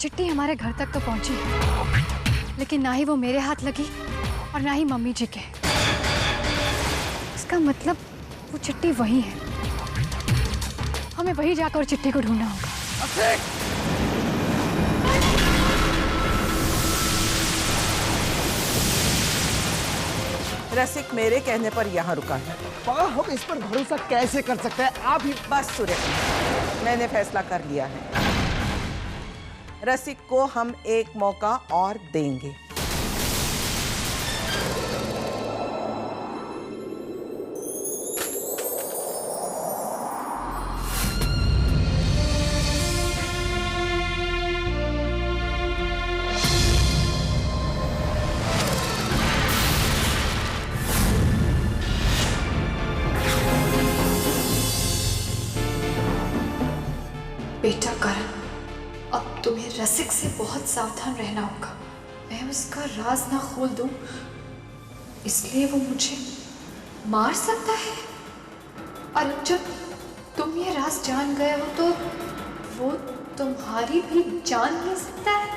चिट्ठी हमारे घर तक तो पहुंची, लेकिन ना ही वो मेरे हाथ लगी और ना ही मम्मी जी के। इसका मतलब वो चिट्ठी वही है। हमें वही जाकर चिट्ठी को ढूंढना होगा। रसिक मेरे कहने पर यहाँ रुका है। हम इस पर भरोसा कैसे कर सकते हैं? आप ही बस सूर्य, मैंने फैसला कर लिया है। रसिक को हम एक मौका और देंगे। बेटा करण, अब तुम्हें रसिक से बहुत सावधान रहना होगा। मैं उसका राज ना खोल दूं, इसलिए वो मुझे मार सकता है। और जब तुम ये राज जान गए हो तो वो तुम्हारी भी जान ले सकता है।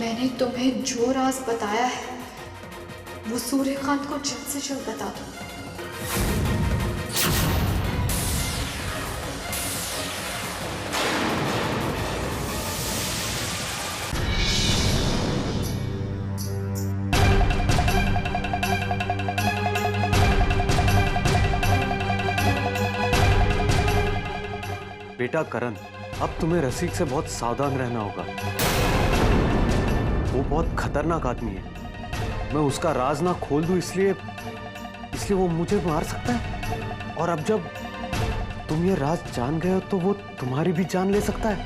मैंने तुम्हें जो राज बताया है वो सूर्यकांत को जल्द से जल्द बता दो। बेटा करण, अब तुम्हें रसिक से बहुत सावधान रहना होगा। वो बहुत खतरनाक आदमी है। मैं उसका राज ना खोल दूं इसलिए वो मुझे मार सकता है। और अब जब तुम ये राज जान गए हो तो वो तुम्हारी भी जान ले सकता है।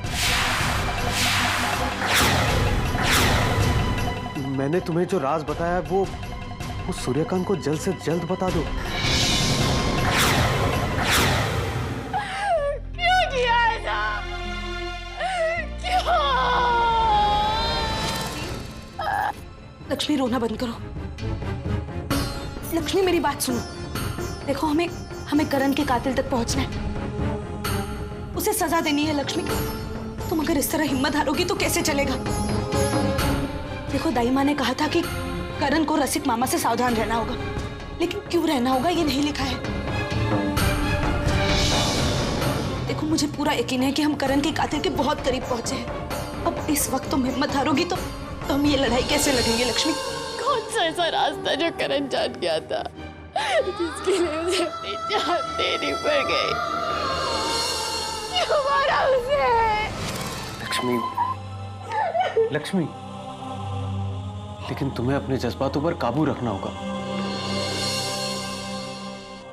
मैंने तुम्हें जो राज बताया वो सूर्यकांत को जल्द से जल्द बता दो। लक्ष्मी, रोना बंद करो। लक्ष्मी, मेरी बात सुनो। देखो, हमें करण के कातिल तक पहुंचना है। उसे सजा देनी है। लक्ष्मी, तुम अगर इस तरह हिम्मत हारोगी तो कैसे चलेगा? देखो, दाई माँ ने कहा था कि करण को रसिक मामा से सावधान रहना होगा, लेकिन क्यों रहना होगा ये नहीं लिखा है। देखो, मुझे पूरा यकीन है कि हम करण के कातिल के बहुत करीब पहुंचे हैं। अब इस वक्त तुम हिम्मत हारोगी तो हम ये लड़ाई कैसे लड़ेंगे? लक्ष्मी, कौन सा ऐसा रास्ता जो करण जान गया था, जिसके लिए उसे अपनी जान देनी पड़ गई? क्यों मारा उसे? लक्ष्मी, लेकिन तुम्हें अपने जज्बातों पर काबू रखना होगा।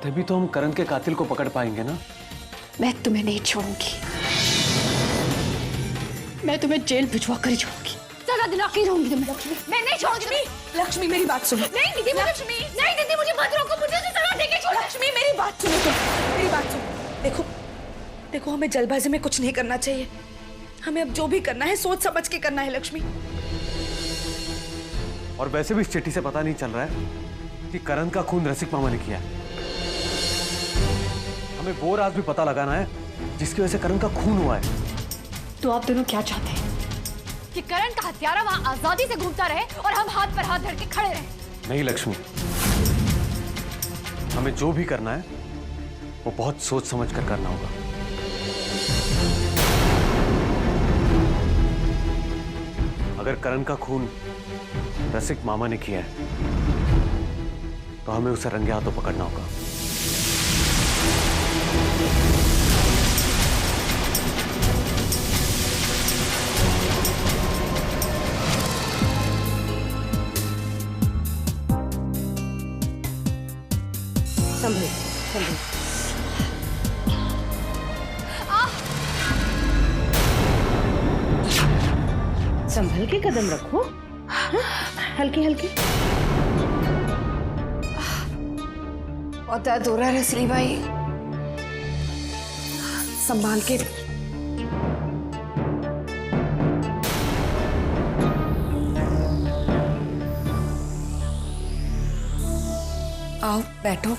तभी तो हम करण के कातिल को पकड़ पाएंगे ना। मैं तुम्हें नहीं छोड़ूंगी। मैं तुम्हें जेल भिजवा कर ही छोड़ूंगी। सजा दिला के रहूंगी तुम्हें। लक्ष्मी, मैं नहीं छोड़ूंगी। लक्ष्मी, मेरी बात सुनो। नहीं दीदी, लक्ष्मी नहीं दीदी, मुझे मत रोको, मुझे उसे सजा देके छोड़ो। लक्ष्मी, मेरी बात सुनो। तुम मेरी बात सुनो। देखो, हमें जल्दबाजी में कुछ नहीं करना चाहिए। हमें अब जो भी करना है सोच समझ के करना है। लक्ष्मी, और वैसे भी इस चिट्ठी से पता नहीं चल रहा है कि करण का खून रसिक मामा ने किया है। हमें वो राज भी पता लगाना है जिसकी वजह से करण का खून हुआ है। तो आप दोनों क्या चाहते हैं? कि करण का हत्यारा वहां आजादी से घूमता रहे और हम हाथ पर हाथ धर के खड़े रहे? नहीं लक्ष्मी, हमें जो भी करना है वो बहुत सोच समझ कर करना होगा। अगर करण का खून रसिक मामा ने किया है तो हमें उसे रंगे हाथों पकड़ना होगा। संभल के कदम रखो। हल्की हल्की। बहुत दर्द हो रहा है रसली भाई, संभाल के। आओ बैठो।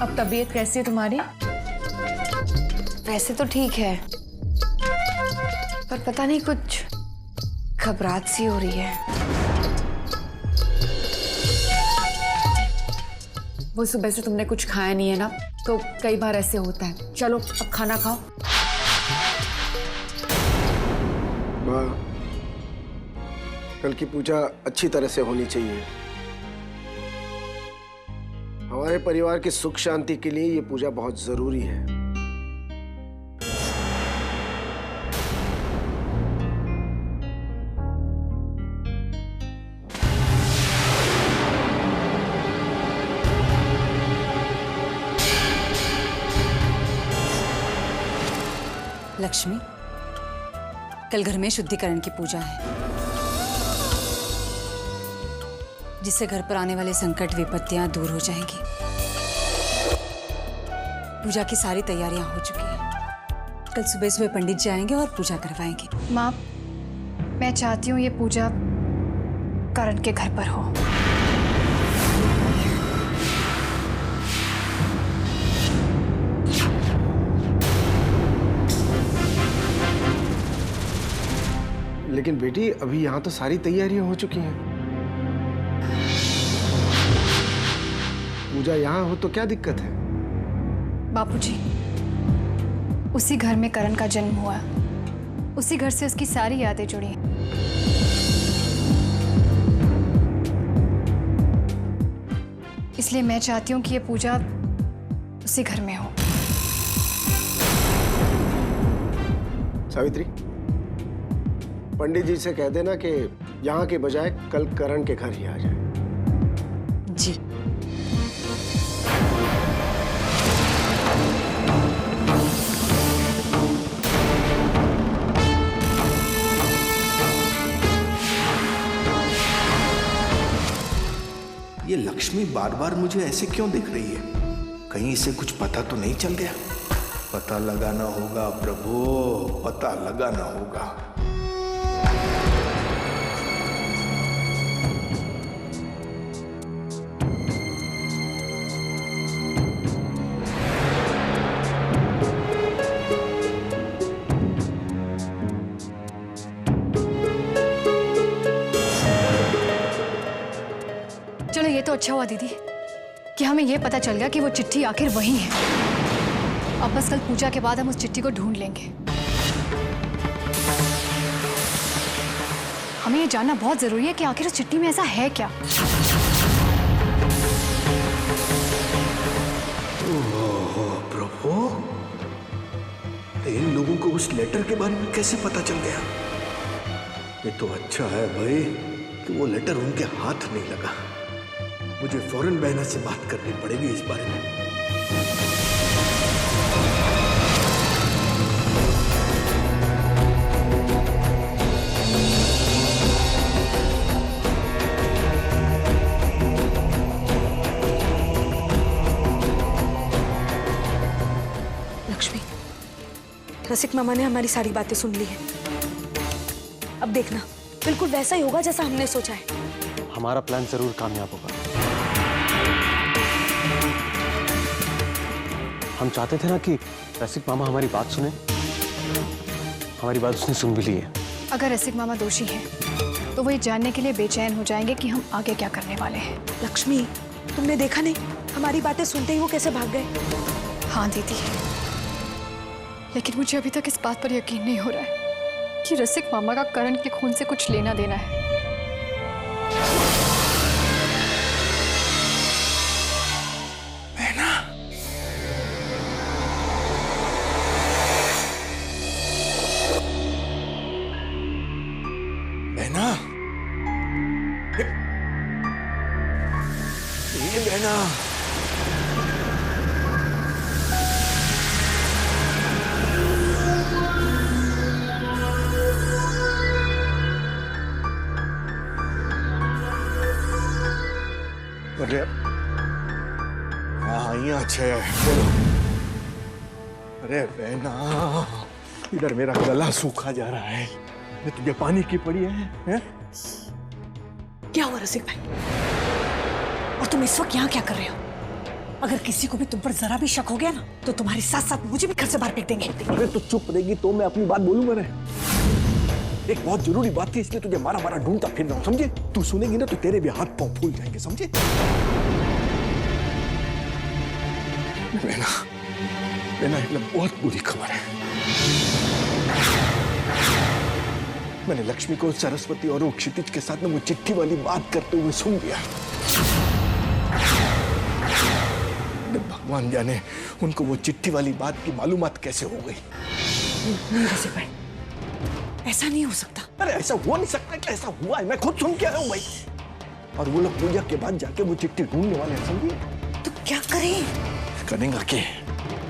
अब तबीयत कैसी है तुम्हारी? वैसे तो ठीक है, पर पता नहीं कुछ घबराहट सी हो रही है। वो सुबह से तुमने कुछ खाया नहीं है ना, तो कई बार ऐसे होता है। चलो अब खाना खाओ। माँ, कल की पूजा अच्छी तरह से होनी चाहिए। हमारे परिवार की सुख शांति के लिए ये पूजा बहुत जरूरी है। लक्ष्मी, कल घर में शुद्धिकरण की पूजा है, जिससे घर पर आने वाले संकट विपत्तियां दूर हो जाएंगी। पूजा की सारी तैयारियां हो चुकी हैं। कल सुबह सुबह पंडित जी आएंगे और पूजा करवाएंगे। माँ, मैं चाहती हूँ ये पूजा करण के घर पर हो। लेकिन बेटी, अभी यहाँ तो सारी तैयारियां हो चुकी हैं। पूजा यहाँ हो तो क्या दिक्कत है? बापूजी, उसी घर में करण का जन्म हुआ, उसी घर से उसकी सारी यादें जुड़ी हैं। इसलिए मैं चाहती हूँ कि ये पूजा उसी घर में हो। सावित्री, पंडित जी से कह देना कि यहाँ के बजाय कल करण के घर ही आ जाए। जी। ये लक्ष्मी बार बार मुझे ऐसे क्यों दिख रही है? कहीं इसे कुछ पता तो नहीं चल गया? पता लगाना होगा प्रभु, पता लगाना होगा। चलो, ये तो अच्छा हुआ दीदी कि हमें ये पता चल गया कि वो चिट्ठी आखिर वही है। अब बस कल पूजा के बाद हम उस चिट्ठी को ढूंढ लेंगे। हमें ये जानना बहुत जरूरी है कि आखिर उस चिट्ठी में ऐसा है क्या। ओह प्रभु, इन लोगों को उस लेटर के बारे में कैसे पता चल गया? ये तो अच्छा है भाई कि वो लेटर उनके हाथ नहीं लगा। मुझे फौरन बहना से बात करनी पड़ेगी इस बारे में। लक्ष्मी, रसिक मामा ने हमारी सारी बातें सुन ली हैं। अब देखना, बिल्कुल वैसा ही होगा जैसा हमने सोचा है। हमारा प्लान जरूर कामयाब होगा। हम चाहते थे ना कि रसिक मामा हमारी बात सुने। हमारी बात उसने सुन भी ली है। अगर रसिक मामा दोषी हैं, तो वो ये जानने के लिए बेचैन हो जाएंगे कि हम आगे क्या करने वाले हैं। लक्ष्मी, तुमने देखा नहीं हमारी बातें सुनते ही वो कैसे भाग गए? हाँ दीदी, लेकिन मुझे अभी तक इस बात पर यकीन नहीं हो रहा है कि रसिक मामा का करण के खून से कुछ लेना देना है। बहना, ये बहना, अरे हाँ, यहाँ अच्छे बोलो। अरे बहना, इधर मेरा गला सूखा जा रहा है। ये तुझे पानी की पड़ी है? क्या हुआ रसिक भाई? और तुम इस वक्त यहाँ क्या कर रहे हो? अगर किसी को भी तुम पर जरा भी शक हो गया ना तो तुम्हारे साथ साथ मुझे भी घर से बाहर फेंक देंगे। अरे तू चुप रहेगी तो मैं अपनी बात बोलूंगा ना। एक बहुत जरूरी बात थी इसलिए तुझे मारा मारा ढूंढता फिर रहा हूं, समझे? तू सुनेगी ना तो तेरे भी हाथ पांव फूल जाएंगे, समझे? लेना एक बहुत बुरी खबर है। मैंने लक्ष्मी को सरस्वती और वो क्षितिज के साथ में वो चिट्ठी वाली बात करते हुए सुन लिया। भगवान जाने उनको वो चिट्ठी वाली बात की मालूमात कैसे हो गई। नहीं रसिक भाई, ऐसा नहीं हो सकता। अरे ऐसा हो नहीं सकता कि ऐसा हुआ है, मैं खुद सुन के आया हूं भाई। और वो लोग पूजा के बाद जाके वो चिट्ठी ढूंढने वाले हैं, समझिए? तो क्या करें? करेंगे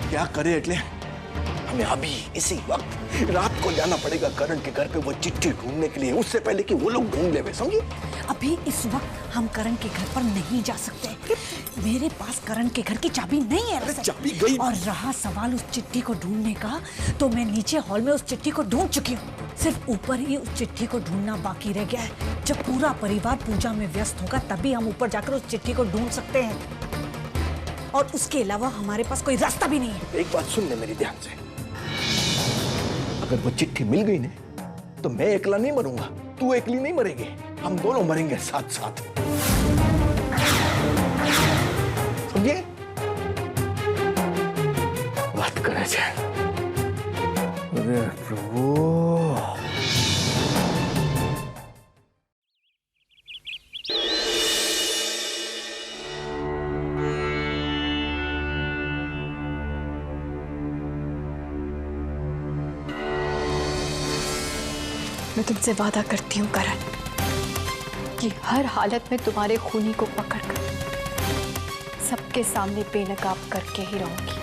क्या करे एटले हमें अभी इसी वक्त रात को जाना पड़ेगा करण के घर पे वो चिट्ठी ढूंढने के लिए, उससे पहले कि वो लोग ढूंढ ले, समझिए? अभी इस वक्त हम करण के घर पर नहीं जा सकते। मेरे पास करण के घर की चाबी नहीं है। चाबी गई। और रहा सवाल उस चिट्ठी को ढूंढने का, तो मैं नीचे हॉल में उस चिट्ठी को ढूंढ चुकी हूँ। सिर्फ ऊपर ही उस चिट्ठी को ढूंढना बाकी रह गया है। जब पूरा परिवार पूजा में व्यस्त होगा तभी हम ऊपर जाकर उस चिट्ठी को ढूंढ सकते हैं, और उसके अलावा हमारे पास कोई रास्ता भी नहीं है। एक बात सुन ले मेरी ध्यान से, अगर वो चिट्ठी मिल गई ना तो मैं अकेला नहीं मरूंगा, तू अकेली नहीं मरेगी, हम दोनों मरेंगे साथ साथ, समझे? बात करें। अरे प्रभु, मैं तुमसे वादा करती हूँ करण कि हर हालत में तुम्हारे खूनी को पकड़कर सबके सामने बेनकाब करके ही रहूंगी।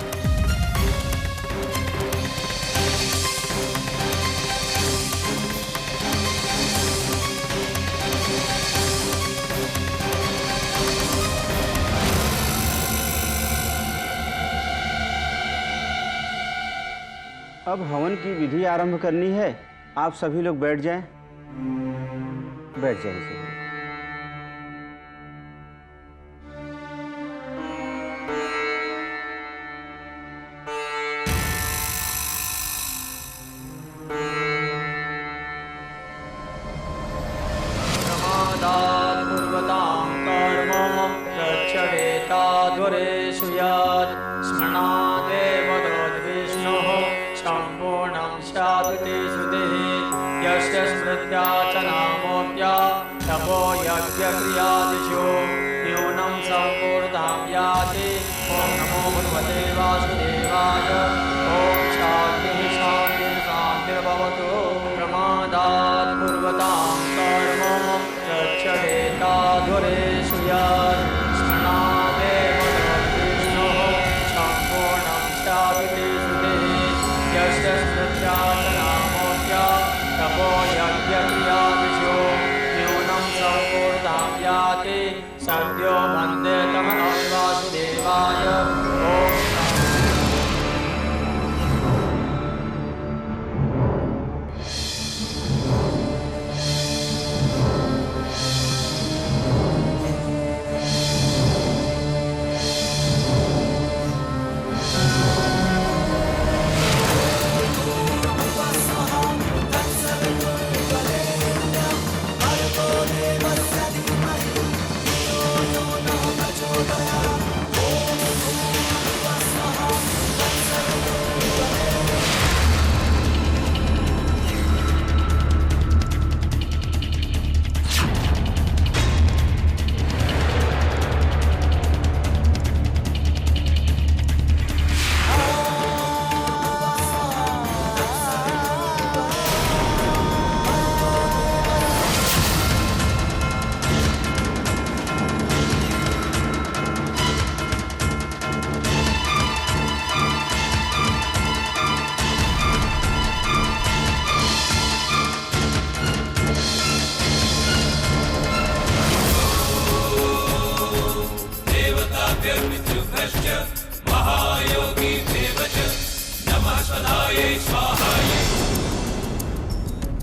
अब हवन की विधि आरंभ करनी है। आप सभी लोग बैठ जाएं। बैठ जाएं सभी। क्रियादिशो न्यूनं संपूर्णां याति। ओम नमो भगवते वासुदेवाय। ओम शान्तिः शान्तिः शान्तिर्भवतु। प्रमादात् पूर्वतां कर्मं प्रच्छदेताधुरेषु यत् स्मृणादेव भगवद्विष्णोः सम्पूर्णं स्यादिति श्रुतिः। यस्य स्मृत्या च नामोऽद्य तपो यज्ञक्रियादिषु संपूर्णां याति। सद्यो वन्दे तम् वासुदेवाय। ओम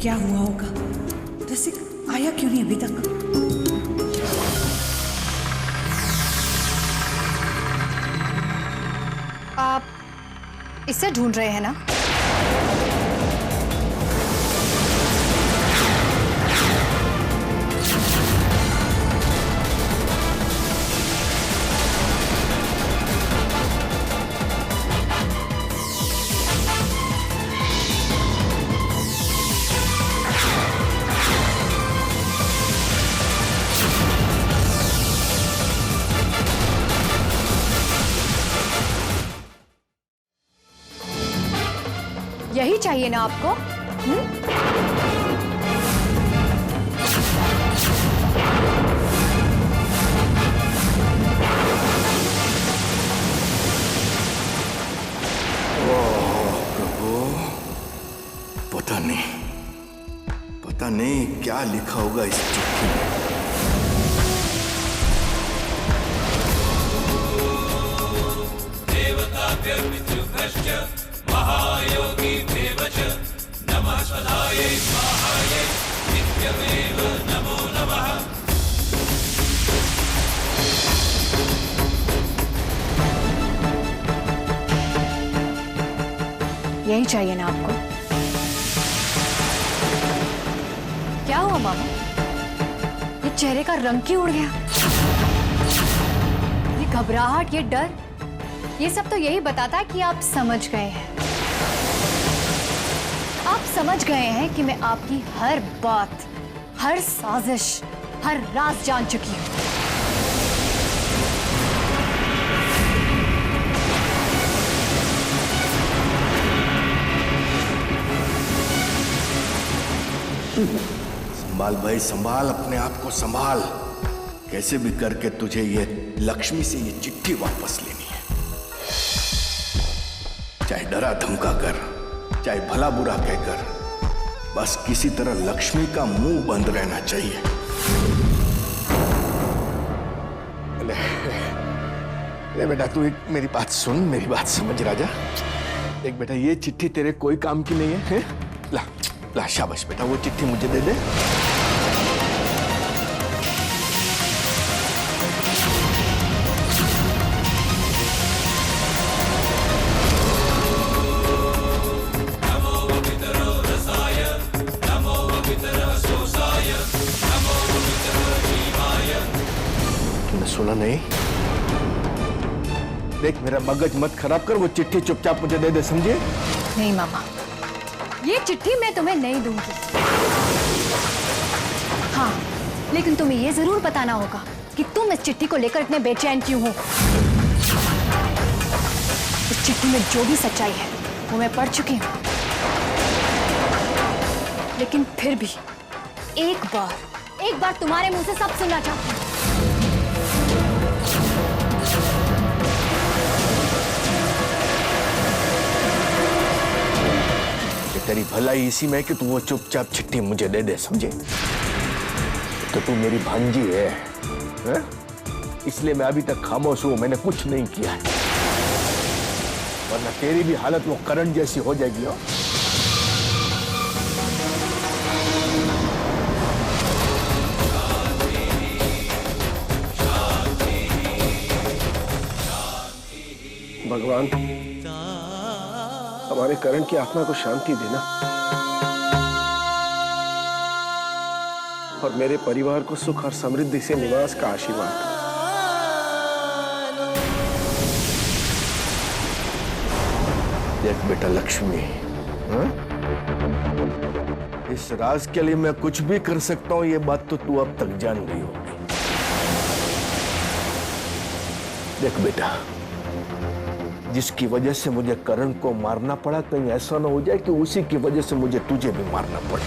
क्या हुआ होगा? रसिक आया क्यों नहीं अभी तक? इसे ढूंढ रहे हैं ना? यही चाहिए ना आपको? पता नहीं क्या लिखा होगा इस चिट्ठी में। महायोगी देवच नमः सदाये स्वाहाये नित्यमेव नमो नमः। यही चाहिए ना आपको? क्या हुआ मामा? ये चेहरे का रंग क्यों उड़ गया? ये घबराहट, ये डर, ये सब तो यही बताता है कि आप समझ गए हैं। आप समझ गए हैं कि मैं आपकी हर बात, हर साजिश, हर राज जान चुकी हूं। संभाल भाई संभाल, अपने आप को संभाल। कैसे भी करके तुझे ये लक्ष्मी से ये चिट्ठी वापस लेनी है। चाहे डरा धमका कर, चाहे भला बुरा कहकर, बस किसी तरह लक्ष्मी का मुंह बंद रहना चाहिए। ले बेटा, तू एक मेरी बात सुन, मेरी बात समझ राजा। देख बेटा, ये चिट्ठी तेरे कोई काम की नहीं है? ला ला, शाबाश बेटा, वो चिट्ठी मुझे दे दे। तूने सुना नहीं? देख, मेरा मगज मत खराब कर, वो चिट्ठी चुपचाप मुझे दे दे, समझे? नहीं मामा, ये चिट्ठी मैं तुम्हें नहीं दूंगी। हाँ, लेकिन तुम्हें ये जरूर बताना होगा कि तुम इस चिट्ठी को लेकर इतने बेचैन क्यों हो। इस चिट्ठी में जो भी सच्चाई है वो मैं पढ़ चुकी हूँ, लेकिन फिर भी एक बार तुम्हारे मुंह से सब सुनना चाहती हूँ। तेरी भलाई इसी में कि तू वो चुपचाप चिट्ठी मुझे दे दे, समझे? तो तू मेरी भांजी है, है? इसलिए मैं अभी तक खामोश हूं, मैंने कुछ नहीं किया है, वरना तेरी भी हालत वो करण जैसी हो जाएगी। हो भगवान, हमारे करण की आत्मा को शांति देना और मेरे परिवार को सुख और समृद्धि से निवास का आशीर्वाद। देख बेटा लक्ष्मी, इस राज के लिए मैं कुछ भी कर सकता हूं, ये बात तो तू अब तक जान गई होगी। देख बेटा, जिसकी वजह से मुझे करण को मारना पड़ा, कहीं ऐसा ना हो जाए कि उसी की वजह से मुझे तुझे भी मारना पड़े।